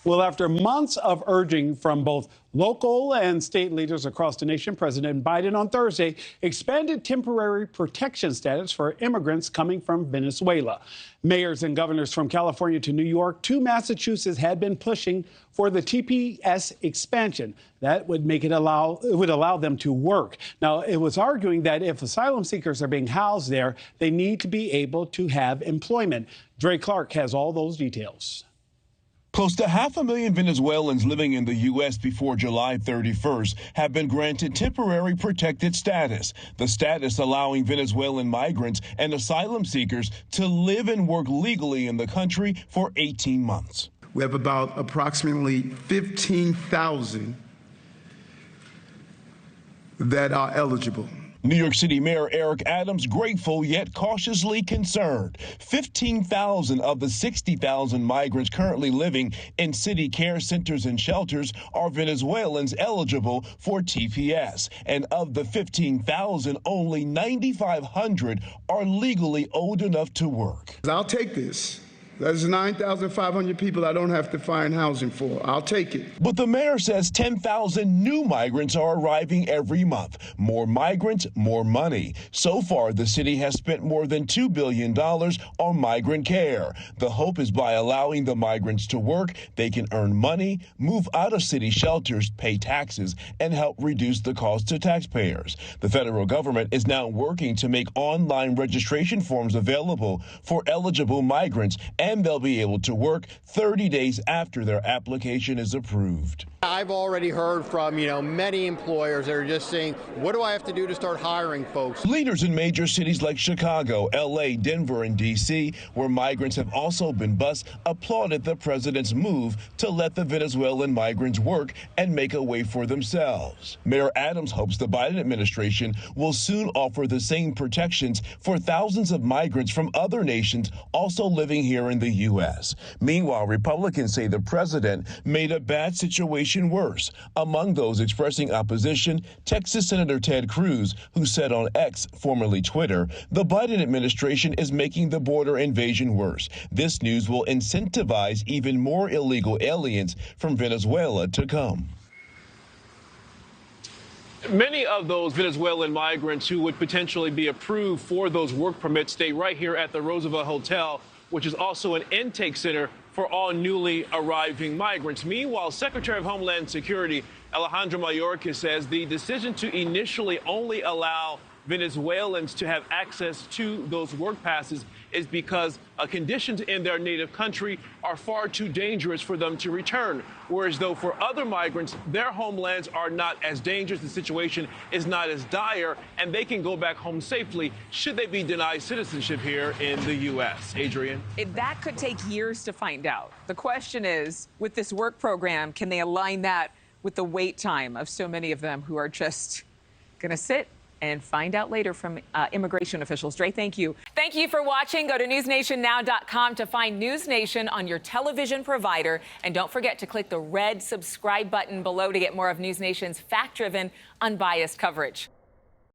Well, after months of urging from both local and state leaders across the nation, President Biden on Thursday expanded temporary protection status for immigrants coming from Venezuela. Mayors and governors from California to New York to Massachusetts had been pushing for the TPS expansion. That would allow them to work. Now, it was arguing that if asylum seekers are being housed there, they need to be able to have employment. Dre Clark has all those details. Close to 500,000 Venezuelans living in the U.S. before July 31st have been granted temporary protected status, the status allowing Venezuelan migrants and asylum seekers to live and work legally in the country for 18 months. We have about approximately 15,000 that are eligible. New York City Mayor Eric Adams grateful yet cautiously concerned. 15,000 of the 60,000 migrants currently living in city care centers and shelters are Venezuelans eligible for TPS. And of the 15,000, only 9,500 are legally old enough to work. I'll take this. That's 9,500 people I don't have to find housing for. I'll take it. But the mayor says 10,000 new migrants are arriving every month. More migrants, more money. So far, the city has spent more than $2 billion on migrant care. The hope is by allowing the migrants to work, they can earn money, move out of city shelters, pay taxes, and help reduce the cost to taxpayers. The federal government is now working to make online registration forms available for eligible migrants, and they'll be able to work 30 days after their application is approved. I've already heard from, many employers that are just saying, what do I have to do to start hiring folks? Leaders in major cities like Chicago, L.A., Denver, and D.C., where migrants have also been bused, applauded the president's move to let the Venezuelan migrants work and make a way for themselves. Mayor Adams hopes the Biden administration will soon offer the same protections for thousands of migrants from other nations also living here in the U.S. Meanwhile, Republicans say the president made a bad situation worse. Among those expressing opposition, Texas Senator Ted Cruz, who said on X, formerly Twitter, the Biden administration is making the border invasion worse. This news will incentivize even more illegal aliens from Venezuela to come. Many of those Venezuelan migrants who would potentially be approved for those work permits stay right here at the Roosevelt Hotel, which is also an intake center for all newly arriving migrants. Meanwhile, Secretary of Homeland Security Alejandro Mayorkas says the decision to initially only allow Venezuelans to have access to those work passes is because conditions in their native country are far too dangerous for them to return. Whereas though for other migrants, their homelands are not as dangerous, the situation is not as dire, and they can go back home safely should they be denied citizenship here in the U.S. Adrienne? That could take years to find out. The question is, with this work program, can they align that with the wait time of so many of them who are just going to sit and find out later from immigration officials? Dre, thank you. Thank you for watching. Go to newsnationnow.com to find NewsNation on your television provider. And don't forget to click the red subscribe button below to get more of NewsNation's fact-driven, unbiased coverage.